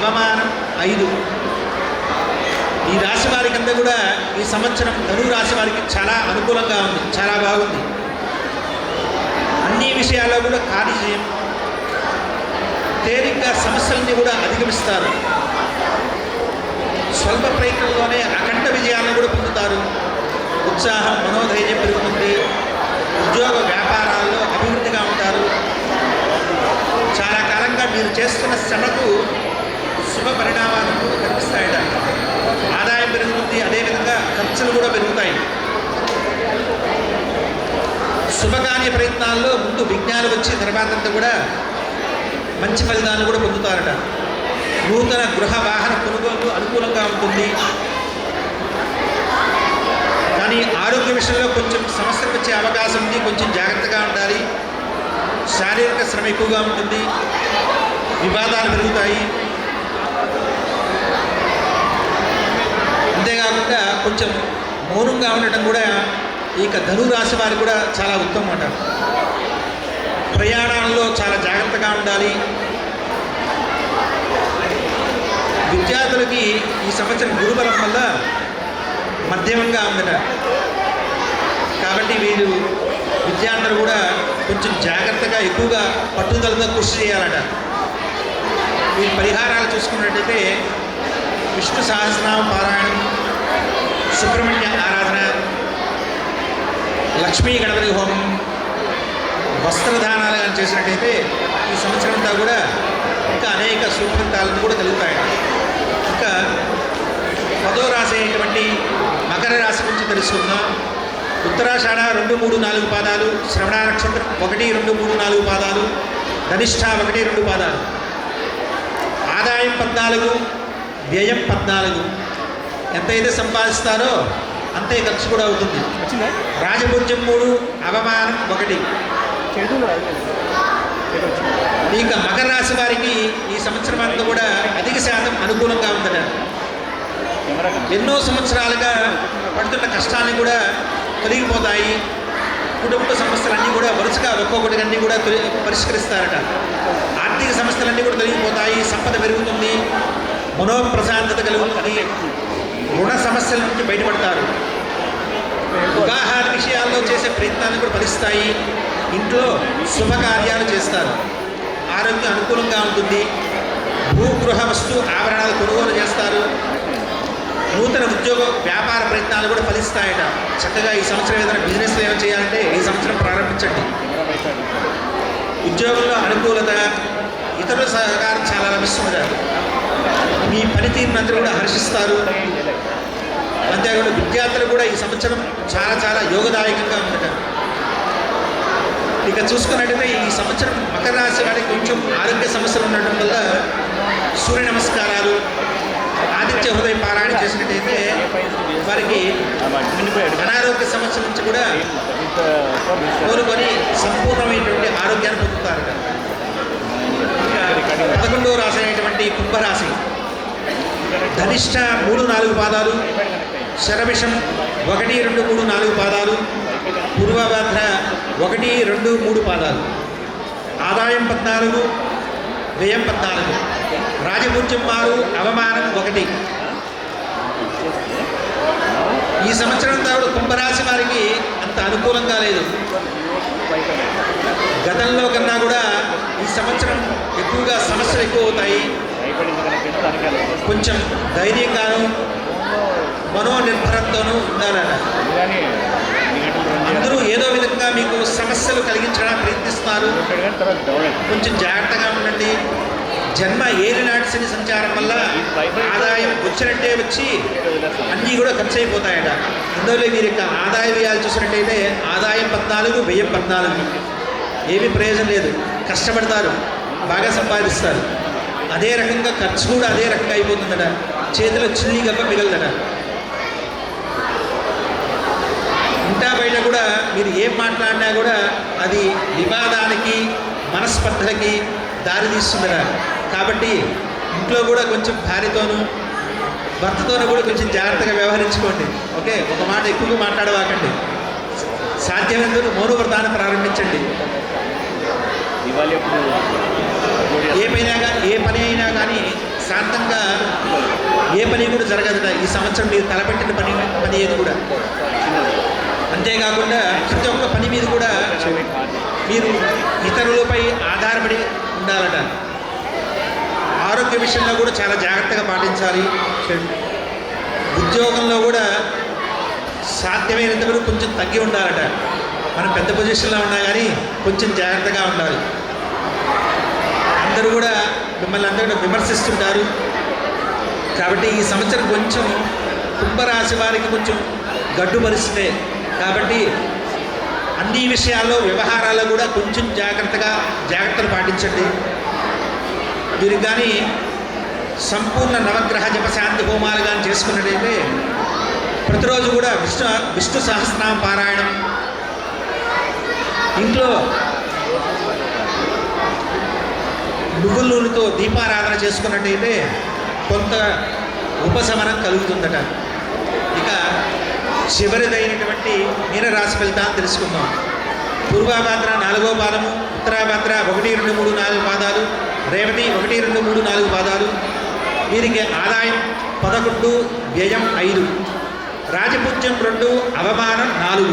అవమానం 5. ఈ రాశి వారికి అంతా కూడా ఈ సంవత్సరం ధనువు రాశి వారికి చాలా అనుకూలంగా ఉంది, చాలా బాగుంది. అన్ని విషయాల్లో కూడా కార్యజయం, తేలిగ్గా సమస్యలన్నీ కూడా అధిగమిస్తారు. స్వల్ప ప్రయత్నంలోనే అఖండ విజయాలను కూడా పొందుతారు. ఉత్సాహం, మనోధైర్యం పెరుగుతుంది. ఉద్యోగ వ్యాపారాల్లో అభివృద్ధిగా ఉంటారు. చాలా కాలంగా మీరు చేస్తున్న శ్రమకు శుభ పరిణామాలు కనిపిస్తాయట. ఆదాయం పెరుగుతుంది, అదేవిధంగా ఖర్చులు కూడా పెరుగుతాయి. శుభకార్య ప్రయత్నాల్లో ముందు విఘ్నాలు వచ్చి తర్వాతంతా కూడా మంచి ఫలితాలు కూడా పొందుతారట. నూతన గృహ వాహన కొనుగోలు అనుకూలంగా ఉంటుంది. కానీ ఆరోగ్య విషయంలో కొంచెం సమస్యలు వచ్చే అవకాశం ఉంది, కొంచెం జాగ్రత్తగా ఉండాలి. శారీరక శ్రమ ఎక్కువగా ఉంటుంది, వివాదాలు పెరుగుతాయి. అంతేకాకుండా కొంచెం మౌనంగా ఉండటం కూడా ఇక ధనువు రాశి వారికి కూడా చాలా ఉత్తమం అన్నమాట. ప్రయాణాల్లో చాలా జాగ్రత్తగా ఉండాలి. విద్యార్థులకి ఈ సంవత్సరం గురుబలం వల్ల మధ్యమంగా ఉందట. కాబట్టి వీరు విద్యార్థులు కూడా కొంచెం జాగ్రత్తగా ఎక్కువగా పట్టుదలతో కృషి చేయాలట. ఈ పరిహారాలు చూసుకున్నట్టయితే విష్ణు సహస్రనామ పారాయణం, సుబ్రహ్మణ్య ఆరాధన, లక్ష్మీ గణపతి హోమం, వస్త్రదానాలు కానీ చేసినట్టయితే ఈ సంవత్సరం అంతా కూడా ఇంకా అనేక సుఫలితాలను కూడా కలుగుతాయి. ఇంకా 10వ రాశి అయినటువంటి మకర రాశి గురించి తెలుసుకుందాం. ఉత్తరాషాఢ 2, 3, 4 పాదాలు, శ్రవణ నక్షత్రం 1, 2, 3, 4 పాదాలు, ధనిష్ఠ 1, 2 పాదాలు. ఆదాయం 14, వ్యయం 14. ఎంతైతే సంపాదిస్తారో అంతే ఖర్చు కూడా అవుతుంది. రాజపూజ్యం 3, అవమానం 1. ఇక మకర రాశి వారికి ఈ సంవత్సరం అంతా కూడా అధిక శాతం అనుకూలంగా ఉందట. ఎన్నో సంవత్సరాలుగా పడుతున్న కష్టాన్ని కూడా తొలగిపోతాయి. కుటుంబ సమస్యలన్నీ కూడా వరుసగా ఒక్కొక్కటి అన్నీ కూడా పరిష్కరిస్తారట. ఆర్థిక సమస్యలన్నీ కూడా తొలగిపోతాయి. సంపద పెరుగుతుంది, మనోప్రశాంతత కలుగుతుంది. రుణ సమస్యల నుంచి బయటపడతారు. వివాహాల విషయాల్లో చేసే ప్రయత్నాలు కూడా ఫలిస్తాయి. ఇంట్లో శుభకార్యాలు చేస్తారు. ఆరోగ్యం అనుకూలంగా ఉంటుంది. భూగృహ వస్తు ఆభరణాలు కొనుగోలు చేస్తారు. నూతన ఉద్యోగ వ్యాపార ప్రయత్నాలు కూడా ఫలిస్తాయట. చక్కగా ఈ సంవత్సరం ఏదైనా బిజినెస్ ఏమైనా చేయాలంటే ఈ సంవత్సరం ప్రారంభించండి. ఉద్యోగంలో అనుకూలత, ఇతరుల సహకారం చాలా లభిస్తుంది. మీ పనితీరునంతా కూడా హర్షిస్తారు. అంతేకాకుండా విద్యార్థులు కూడా ఈ సంవత్సరం చాలా చాలా యోగదాయకంగా ఉందట. ఇక చూసుకున్నట్టయితే ఈ సంవత్సరం మకర రాశి వారికి కొంచెం ఆరోగ్య సమస్యలు ఉండటం వల్ల సూర్య నమస్కారాలు, ఆదిత్య హృదయ పారాయణ చేసినట్టయితే వారికి అనారోగ్య సమస్యల నుంచి కూడా కోరుకొని సంపూర్ణమైనటువంటి ఆరోగ్యాన్ని పొందుతారట. 11వ రాశి అయినటువంటి కుంభరాశి, ధనిష్ట 3, 4 పాదాలు, శరభిషం 1, 2, 3, 4 పాదాలు, పూర్వభద్ర 1, 2, 3 పాదాలు. ఆదాయం 14, వ్యయం 14. రాజపూజ్యం 6, అవమానం 1. ఈ సంవత్సరం కూడా కుంభరాశి వారికి అంత అనుకూలంగా లేదు. గతంలో కన్నా కూడా ఈ సంవత్సరం ఎక్కువగా సమస్యలు ఎక్కువ అవుతాయి. కొంచెం ధైర్యంగాను మనోనిర్భరంతోనూ ఉండాలట. అందరూ ఏదో విధంగా మీకు సమస్యలు కలిగించడానికి ప్రయత్నిస్తున్నారు. కొంచెం జాగ్రత్తగా ఉండండి. జన్మ ఏలినాటి శని సంచారం వల్ల ఆదాయం వచ్చినట్టే వచ్చి అన్నీ కూడా ఖర్చు అయిపోతాయట. అందువల్ల వీరి యొక్క ఆదాయ వ్యయాలు చూసినట్టయితే ఆదాయం 14, వ్యయం 14. ఏమీ ప్రయోజనం లేదు. కష్టపడతారు, బాగా సంపాదిస్తారు. అదే రకంగా ఖర్చు కూడా అదే రకంగా అయిపోతుందట. చేతిలో చిల్లి గప్ప మిగలదట. ఇంటా బయట కూడా మీరు ఏం మాట్లాడినా కూడా అది వివాదానికి, మనస్పర్ధలకి దారి తీస్తుందట. కాబట్టి ఇంట్లో కూడా కొంచెం భార్యతోనూ భర్తతోనూ కూడా కొంచెం జాగ్రత్తగా వ్యవహరించుకోండి. ఓకే, ఒక మాట ఎక్కువగా మాట్లాడవాకండి. సాధ్యమైనందుకు మౌన వ్రతాన్ని ప్రారంభించండి. ఏ పని అయినా కానీ శాంతంగా పని కూడా జరగదుట ఈ సంవత్సరం మీరు తలపెట్టిన పని ఏది కూడా. అంతేకాకుండా ప్రతి ఒక్క పని మీద కూడా మీరు ఇతరులపై ఆధారపడి ఉండాలట. ఆరోగ్య విషయంలో కూడా చాలా జాగ్రత్తగా పాటించాలి. ఉద్యోగంలో కూడా సాధ్యమైనంత వరకు కొంచెం తగ్గి ఉండాలట. మనం పెద్ద పొజిషన్లో ఉన్నా కానీ కొంచెం జాగ్రత్తగా ఉండాలి. అందరూ కూడా మిమ్మల్ని అందరూ కూడా విమర్శిస్తుంటారు. కాబట్టి ఈ సంవత్సరం కొంచెం కుంభరాశి వారికి కొంచెం గడ్డు పరిస్థితే. కాబట్టి అన్ని విషయాల్లో వ్యవహారాల్లో కూడా కొంచెం జాగ్రత్తలు పాటించండి. మీరు కానీ సంపూర్ణ నవగ్రహ జపశాంతి హోమాలు కానీ చేసుకున్నట్టయితే ప్రతిరోజు కూడా విష్ణు సహస్రనామ పారాయణం, ఇంట్లో నువ్వుల నూనెతో దీపారాధన చేసుకున్నట్టయితే కొంత ఉపశమనం కలుగుతుందట. ఇక చివరిదైనటువంటి మీనరాశి ఫలితాన్ని తెలుసుకుందాం. పూర్వాభాద్ర 4వ పాదము, ఉత్తరాభాద్ర 1, 2, 3, 4 పాదాలు, రేవతి 1, 2, 3, 4 పాదాలు. వీరికి ఆదాయం 11, వ్యయం 5, రాజపూజ్యం 2, అవమానం 4.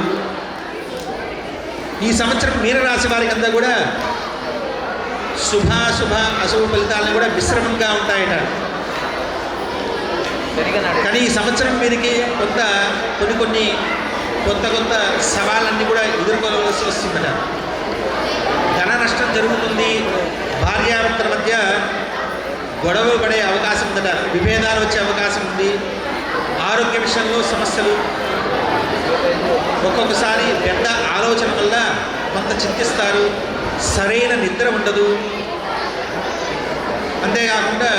ఈ సంవత్సరం మీనరాశి వారికి అంతా కూడా శుభాశుభ అశుభ ఫలితాలను కూడా మిశ్రమంగా ఉంటాయట. కానీ ఈ సంవత్సరం మీదకి కొన్ని కొత్త సవాళ్ళన్నీ కూడా ఎదుర్కోవలసి వస్తుందట. ధన నష్టం జరుగుతుంది. భార్యాభర్తల మధ్య గొడవలు పడే అవకాశం ఉందట. విభేదాలు వచ్చే అవకాశం ఉంది. ఆరోగ్య విషయంలో సమస్యలు, ఒక్కొక్కసారి పెద్ద ఆలోచన వల్ల కొంత చింతిస్తారు. సరైన నిద్ర ఉండదు. అంతేకాకుండా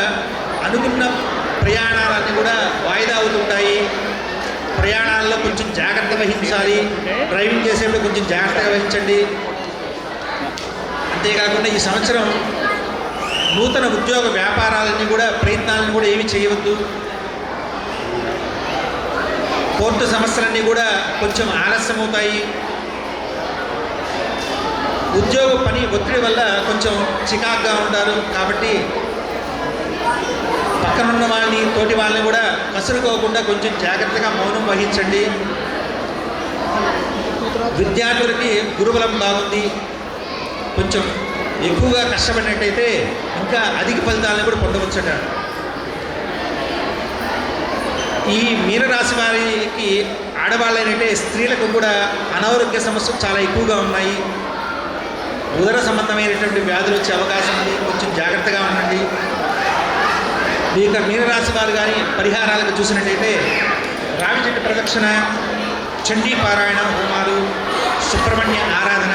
అనుకున్న ప్రయాణాలన్నీ కూడా వాయిదా అవుతుంటాయి. ప్రయాణాల్లో కొంచెం జాగ్రత్త వహించాలి. డ్రైవింగ్ చేసేప్పుడు కొంచెం జాగ్రత్తగా వహించండి. అంతేకాకుండా ఈ సంవత్సరం నూతన ఉద్యోగ వ్యాపారాలన్నీ కూడా ప్రయత్నాలను కూడా ఏమీ చేయవద్దు. కోర్టు సమస్యలన్నీ కూడా కొంచెం ఆలస్యం అవుతాయి. ఉద్యోగ పని ఒత్తిడి వల్ల కొంచెం చికాకుగా ఉంటారు. కాబట్టి పక్కనున్న వాళ్ళని, తోటి వాళ్ళని కూడా కసురుకోకుండా కొంచెం జాగ్రత్తగా మౌనం వహించండి. విద్యార్థులకి గురుబలం బాగుంది. కొంచెం ఎక్కువగా కష్టపడినట్టయితే ఇంకా అధిక ఫలితాలను కూడా పొందవచ్చట. ఈ మీనరాశి వారికి ఆడవాళ్ళైనట్టే స్త్రీలకు కూడా అనారోగ్య సమస్యలు చాలా ఎక్కువగా ఉన్నాయి. ఉదర సంబంధమైనటువంటి వ్యాధులు వచ్చే అవకాశం ఉంది. కొంచెం జాగ్రత్తగా ఉండండి. ఇక మీనరాశి వారు కానీ పరిహారాలకు చూసినట్టయితే రావి చెట్టు ప్రదక్షిణ, చండీ పారాయణ హోమాలు, సుబ్రహ్మణ్య ఆరాధన,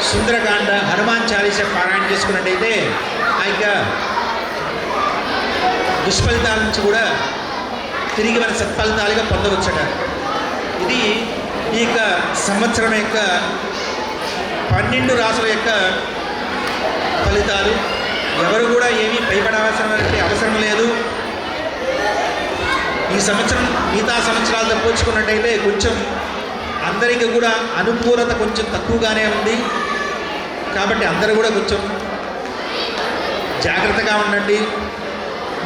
సుందరకాండ, హనుమాన్ చాలీస పారాయణ చేసుకున్నట్టయితే ఆ యొక్క దుష్ఫలితాల నుంచి కూడా తిరిగి మన సత్ఫలితాలుగా పొందవచ్చట. ఇది ఈ యొక్క సంవత్సరం యొక్క 12 రాసుల యొక్క ఫలితాలు. ఎవరు కూడా ఏమీ భయపడవలసిన అవసరం లేదు. ఈ సంవత్సరం మిగతా సంవత్సరాలతో పోల్చుకున్నట్టయితే కొంచెం అందరికీ కూడా అనుకూలత కొంచెం తక్కువగానే ఉంది. కాబట్టి అందరూ కూడా కొంచెం జాగ్రత్తగా ఉండండి.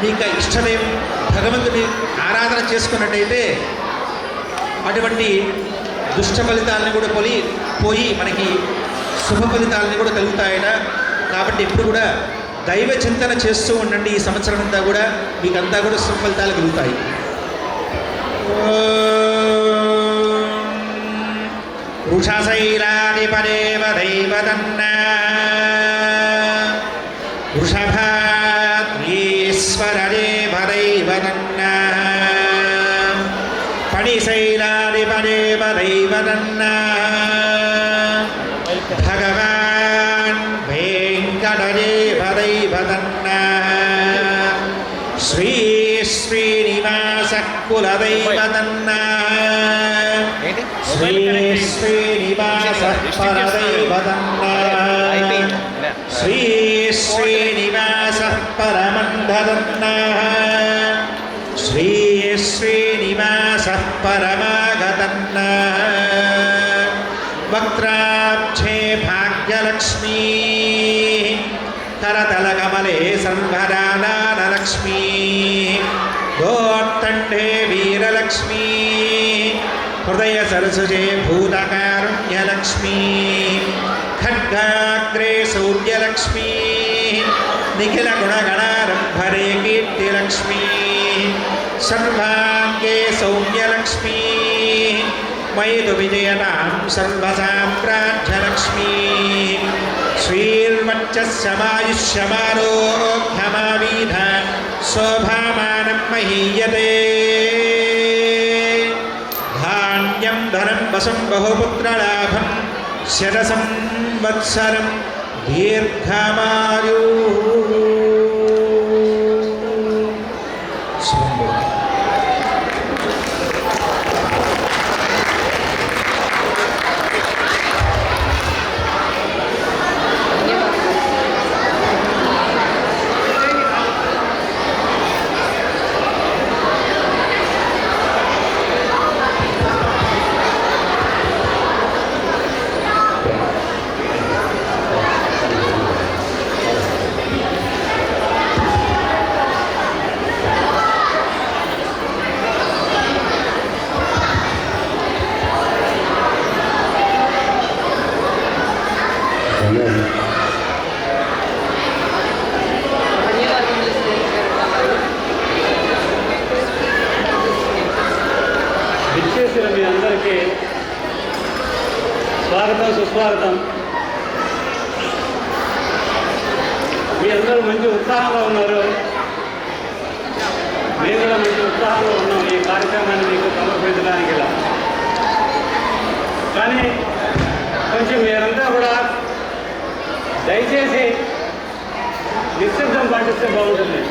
మీకు ఇష్టమైన భగవంతుని ఆరాధన చేసుకున్నట్టయితే అటువంటి దుష్ట ఫలితాలను కూడా పోయి మనకి శుభ ఫలితాలని కూడా కలుగుతాయట. కాబట్టి ఎప్పుడు కూడా దైవ చింతన చేస్తూ ఉండండి. ఈ సంవత్సరం అంతా కూడా మీకంతా కూడా శుభ ఫలితాలు కలుగుతాయి. వృషశైలాధిపదేవ దైవదన్న వృషభాద్రీశ్వరదేవ దైవదన్న పణిశైలాధిపదేవ దైవదన్న భగవాన్ వెంకటదేవ దైవదన్న శ్రీ శ్రీనివాస కులదైవదన్న శ్రీ శ్రీనివాస పరదైవదన్న శ్రీ శ్రీనివాస పరమందదన్న శ్రీ శ్రీనివాస పరమాగతన్న వక్త్రాబ్జే భాగ్యలక్ష్మీ करतलकमले संभरानलक्ष्मी गोत्तण्डे वीरलक्ष्मी हृदय सरसुजे भूतकारुण्यलक्ष्मी खड्गाग्रे सूर्यलक्ष्मी निखिलगुणगणारम्भरे कीर्तिलक्ष्मी सर्वाङ्गे सौम्यलक्ष्मी मयितु विजयतां सर्वसाम्राज्यलक्ष्मी श्रीर्वक्षस्यमायुष्यमारोग्यमावीध शोभामानं महीयते धान्यं धनं वसं बहुपुत्रलाभं शतसंवत्सरं दीर्घमायु విచ్చేసిన మీ అందరికీ స్వాగతం సుస్వాగతం. మీ అందరూ మంచి ఉత్సాహంగా ఉన్నారు. మేము కూడా మంచి ఉత్సాహంగా ఉన్నాం ఈ కార్యక్రమాన్ని మీకు సమర్పించడానికి. ఇలా కానీ కొంచెం మీరంతా కూడా దయచేసి నిశ్శబ్దం పాటిస్తే బాగుంటుంది.